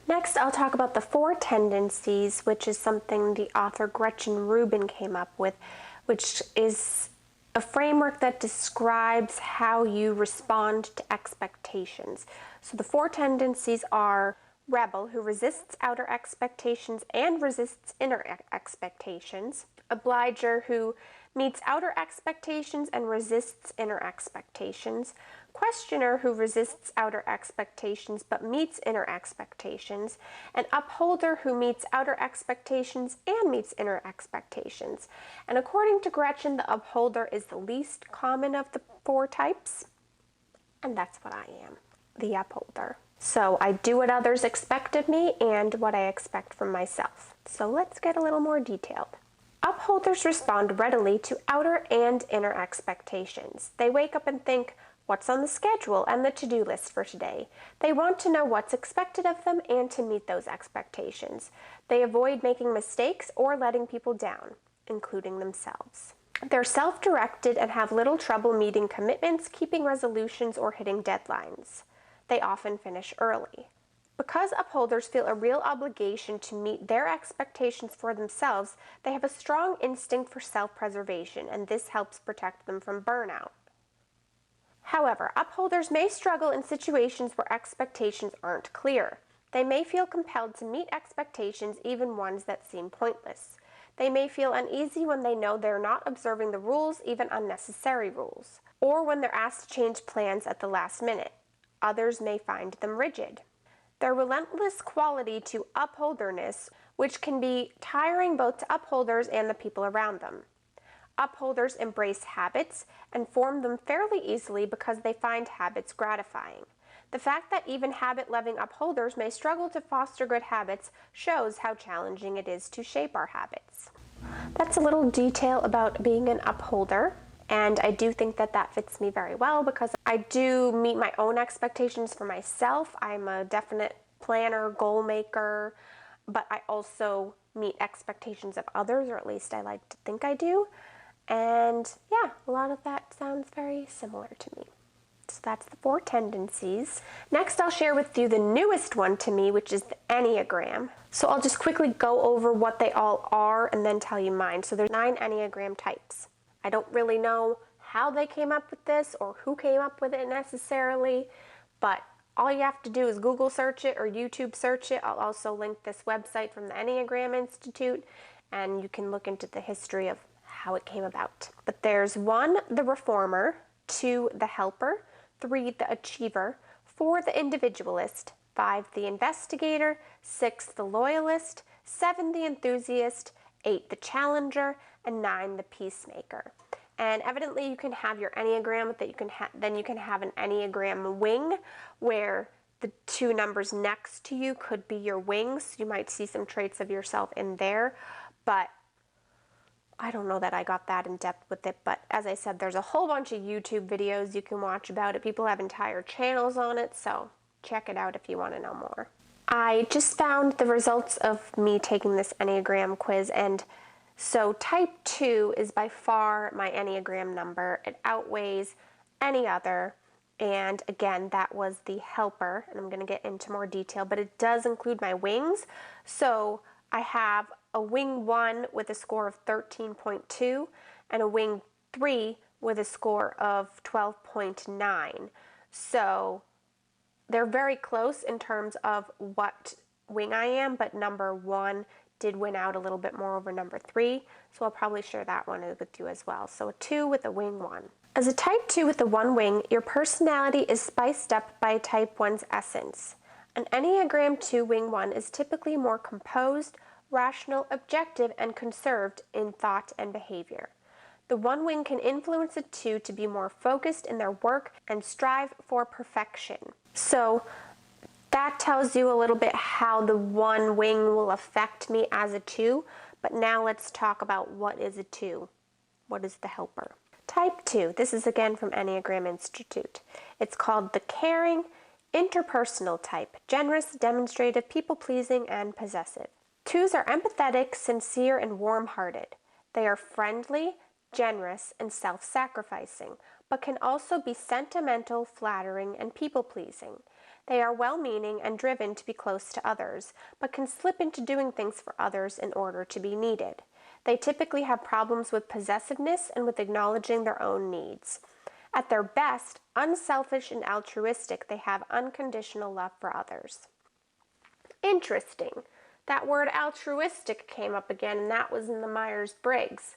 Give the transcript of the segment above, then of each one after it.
Next, I'll talk about the 4 tendencies, which is something the author Gretchen Rubin came up with, which is a framework that describes how you respond to expectations. So the 4 tendencies are rebel, who resists outer expectations and resists inner expectations; obliger, who meets outer expectations and resists inner expectations; questioner, who resists outer expectations but meets inner expectations; and upholder, who meets outer expectations and meets inner expectations. And according to Gretchen, the upholder is the least common of the 4 types, and that's what I am, the upholder. So I do what others expect of me and what I expect from myself. So let's get a little more detailed. Upholders respond readily to outer and inner expectations. They wake up and think, what's on the schedule and the to-do list for today? They want to know what's expected of them and to meet those expectations. They avoid making mistakes or letting people down, including themselves. They're self-directed and have little trouble meeting commitments, keeping resolutions, or hitting deadlines. They often finish early. Because upholders feel a real obligation to meet their expectations for themselves, they have a strong instinct for self-preservation, and this helps protect them from burnout. However, upholders may struggle in situations where expectations aren't clear. They may feel compelled to meet expectations, even ones that seem pointless. They may feel uneasy when they know they're not observing the rules, even unnecessary rules, or when they're asked to change plans at the last minute. Others may find them rigid. Their relentless quality to upholderness, which can be tiring both to upholders and the people around them. Upholders embrace habits and form them fairly easily because they find habits gratifying. The fact that even habit-loving upholders may struggle to foster good habits shows how challenging it is to shape our habits. That's a little detail about being an upholder. And I do think that that fits me very well because I do meet my own expectations for myself. I'm a definite planner, goal maker, but I also meet expectations of others, or at least I like to think I do. And yeah, a lot of that sounds very similar to me. So that's the 4 tendencies. Next, I'll share with you the newest one to me, which is the Enneagram. So I'll just quickly go over what they all are and then tell you mine. So there's 9 Enneagram types. I don't really know how they came up with this or who came up with it necessarily, but all you have to do is Google search it or YouTube search it. I'll also link this website from the Enneagram Institute, and you can look into the history of how it came about. But there's 1, the reformer; 2, the helper; 3, the achiever; 4, the individualist; 5, the investigator; 6, the loyalist; 7, the enthusiast; 8, the challenger; and 9, the peacemaker. And evidently you can have your Enneagram, then you can have an Enneagram wing, where the 2 numbers next to you could be your wings. You might see some traits of yourself in there, but I don't know that I got that in depth with it. But as I said, there's a whole bunch of YouTube videos you can watch about it. People have entire channels on it, so check it out if you want to know more. I just found the results of me taking this Enneagram quiz, and so type 2 is by far my Enneagram number. It outweighs any other, and again, that was the helper, and I'm going to get into more detail, but it does include my wings. So I have a wing 1 with a score of 13.2 and a wing 3 with a score of 12.9. So they're very close in terms of what wing I am, but number 1 did win out a little bit more over number 3, so I'll probably share that one with you as well. So a 2 with a wing 1. As a type 2 with the 1 wing, your personality is spiced up by type 1's essence. An Enneagram 2 wing 1 is typically more composed, rational, objective, and conserved in thought and behavior. The 1 wing can influence a 2 to be more focused in their work and strive for perfection. So that tells you a little bit how the 1 wing will affect me as a 2, but now let's talk about what is a 2. What is the helper? Type 2, this is again from Enneagram Institute. It's called the caring, interpersonal type, generous, demonstrative, people-pleasing, and possessive. 2s are empathetic, sincere, and warm-hearted. They are friendly, generous, and self-sacrificing, but can also be sentimental, flattering, and people-pleasing. They are well-meaning and driven to be close to others, but can slip into doing things for others in order to be needed. They typically have problems with possessiveness and with acknowledging their own needs. At their best, unselfish and altruistic, they have unconditional love for others. Interesting. That word altruistic came up again, and that was in the Myers-Briggs.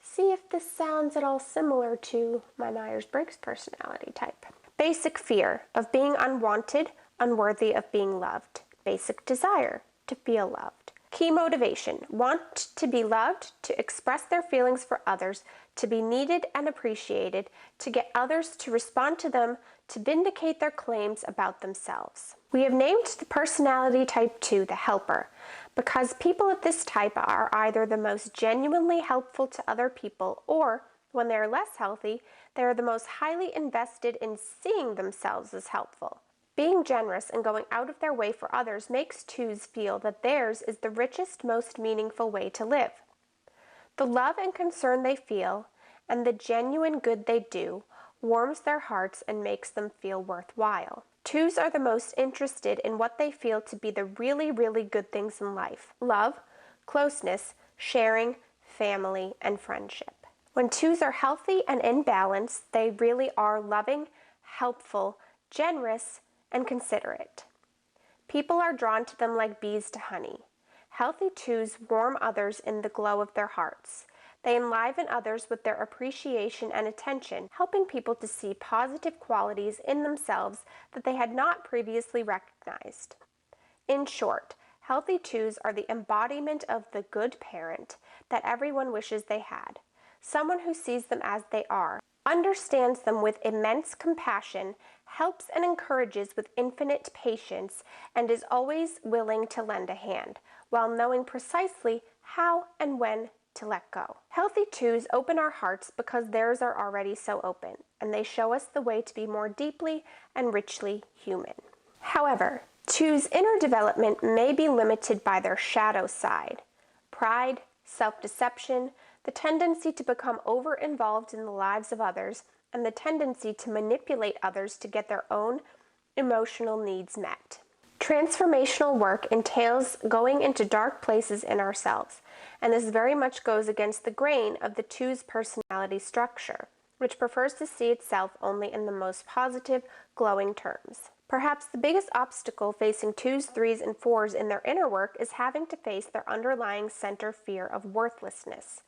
See if this sounds at all similar to my Myers-Briggs personality type. Basic fear of being unwanted, unworthy of being loved. Basic desire to feel loved. Key motivation: want to be loved, to express their feelings for others, to be needed and appreciated, to get others to respond to them, to vindicate their claims about themselves. We have named the personality type 2 the helper, because people of this type are either the most genuinely helpful to other people, or, when they are less healthy, they are the most highly invested in seeing themselves as helpful. Being generous and going out of their way for others makes 2s feel that theirs is the richest, most meaningful way to live. The love and concern they feel, and the genuine good they do, warms their hearts and makes them feel worthwhile. 2s are the most interested in what they feel to be the really, really good things in life: love, closeness, sharing, family, and friendship. When 2s are healthy and in balance, they really are loving, helpful, generous, and considerate. People are drawn to them like bees to honey. Healthy 2s warm others in the glow of their hearts. They enliven others with their appreciation and attention, helping people to see positive qualities in themselves that they had not previously recognized. In short, healthy 2s are the embodiment of the good parent that everyone wishes they had. Someone who sees them as they are, understands them with immense compassion, helps and encourages with infinite patience, and is always willing to lend a hand, while knowing precisely how and when to let go. Healthy 2s open our hearts because theirs are already so open, and they show us the way to be more deeply and richly human. However, 2s' inner development may be limited by their shadow side: pride, self-deception, the tendency to become over-involved in the lives of others, and the tendency to manipulate others to get their own emotional needs met. Transformational work entails going into dark places in ourselves, and this very much goes against the grain of the 2's personality structure, which prefers to see itself only in the most positive, glowing terms. Perhaps the biggest obstacle facing 2s, 3s, and 4s in their inner work is having to face their underlying center fear of worthlessness.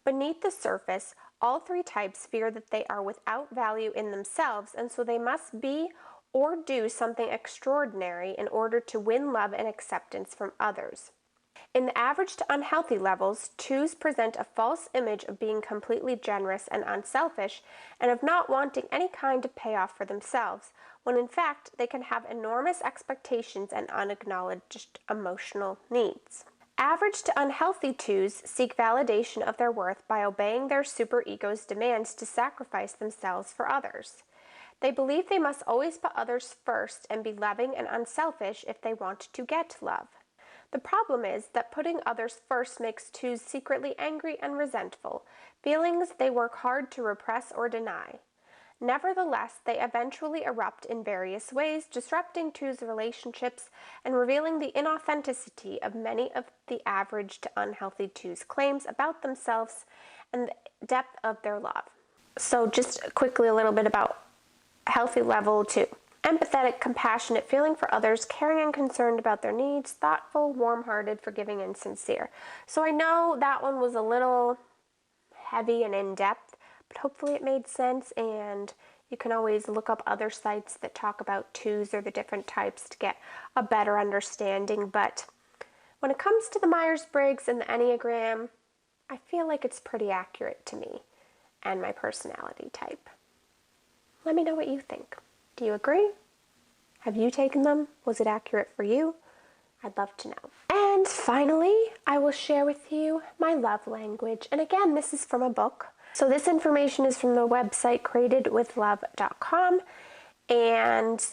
Beneath the surface, all 3 types fear that they are without value in themselves, and so they must be or do something extraordinary in order to win love and acceptance from others. In the average to unhealthy levels, 2s present a false image of being completely generous and unselfish, and of not wanting any kind of payoff for themselves, when in fact they can have enormous expectations and unacknowledged emotional needs. Average to unhealthy 2s seek validation of their worth by obeying their superego's demands to sacrifice themselves for others. They believe they must always put others first and be loving and unselfish if they want to get love. The problem is that putting others first makes 2s secretly angry and resentful, feelings they work hard to repress or deny. Nevertheless, they eventually erupt in various ways, disrupting 2s' relationships and revealing the inauthenticity of many of the average to unhealthy 2s' claims about themselves and the depth of their love. So just quickly a little bit about healthy level 2. Empathetic, compassionate, feeling for others, caring and concerned about their needs, thoughtful, warm-hearted, forgiving, and sincere. So I know that one was a little heavy and in-depth, but hopefully it made sense, and you can always look up other sites that talk about 2s or the different types to get a better understanding. But when it comes to the Myers-Briggs and the Enneagram, I feel like it's pretty accurate to me and my personality type. Let me know what you think. Do you agree? Have you taken them? Was it accurate for you? I'd love to know. And finally, I will share with you my love language. And again, this is from a book. So this information is from the website createdwithlove.com. And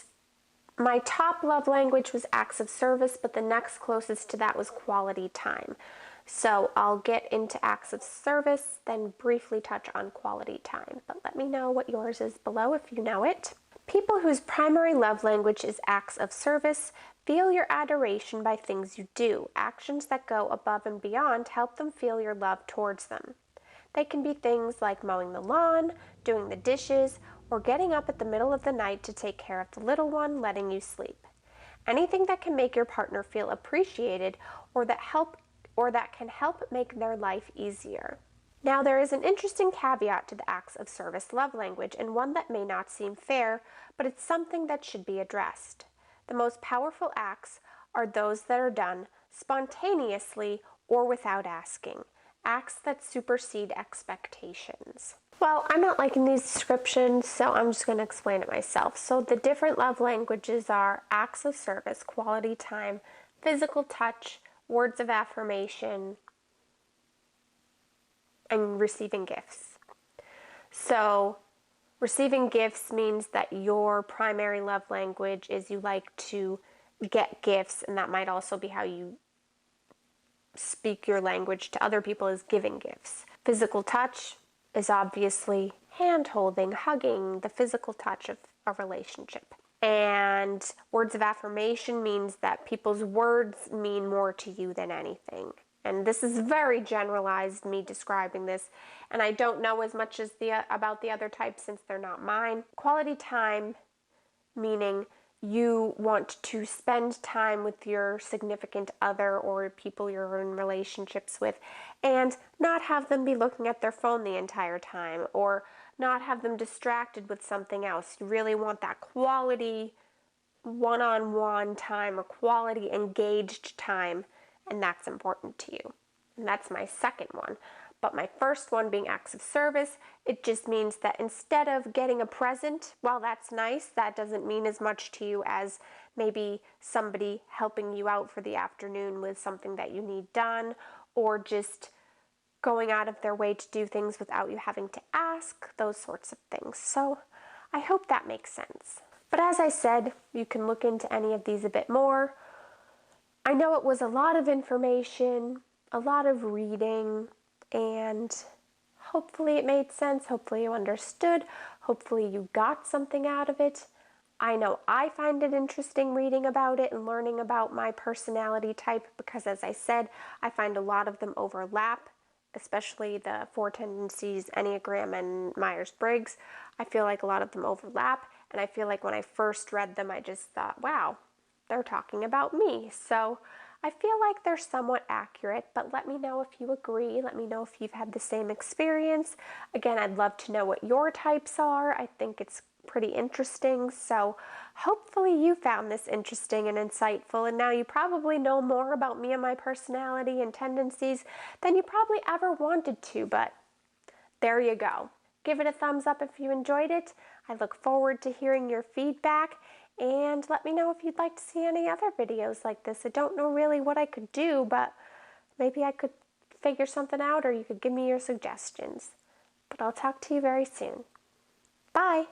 my top love language was acts of service, but the next closest to that was quality time. So I'll get into acts of service, then briefly touch on quality time. But let me know what yours is below if you know it. People whose primary love language is acts of service feel your adoration by things you do. Actions that go above and beyond help them feel your love towards them. They can be things like mowing the lawn, doing the dishes, or getting up at the middle of the night to take care of the little one, letting you sleep. Anything that can make your partner feel appreciated or that can help make their life easier. Now, there is an interesting caveat to the acts of service love language, and one that may not seem fair, but it's something that should be addressed. The most powerful acts are those that are done spontaneously or without asking, acts that supersede expectations. Well, I'm not liking these descriptions, so I'm just going to explain it myself. So the different love languages are acts of service, quality time, physical touch, words of affirmation, and receiving gifts. So receiving gifts means that your primary love language is you like to get gifts, and that might also be how you speak your language to other people, is giving gifts. Physical touch is obviously hand-holding, hugging, the physical touch of a relationship. And words of affirmation means that people's words mean more to you than anything. And this is very generalized, me describing this, and I don't know as much as about the other types since they're not mine. Quality time, meaning you want to spend time with your significant other or people you're in relationships with and not have them be looking at their phone the entire time or not have them distracted with something else. You really want that quality one-on-one time or quality engaged time, and that's important to you. And that's my second one. But my first one being acts of service, it just means that instead of getting a present, while that's nice, that doesn't mean as much to you as maybe somebody helping you out for the afternoon with something that you need done, or just going out of their way to do things without you having to ask, those sorts of things. So I hope that makes sense. But as I said, you can look into any of these a bit more. I know it was a lot of information, a lot of reading, and hopefully it made sense. Hopefully you understood. Hopefully you got something out of it. I know I find it interesting reading about it and learning about my personality type because, as I said, I find a lot of them overlap, especially the 4 Tendencies, Enneagram, and Myers-Briggs. I feel like a lot of them overlap, and I feel like when I first read them, I just thought, wow, they're talking about me. So I feel like they're somewhat accurate, but let me know if you agree. Let me know if you've had the same experience. Again, I'd love to know what your types are. I think it's pretty interesting. So hopefully you found this interesting and insightful, and now you probably know more about me and my personality and tendencies than you probably ever wanted to, but there you go. Give it a thumbs up if you enjoyed it. I look forward to hearing your feedback, and let me know if you'd like to see any other videos like this. I don't know really what I could do, but maybe I could figure something out, or you could give me your suggestions. But I'll talk to you very soon. Bye!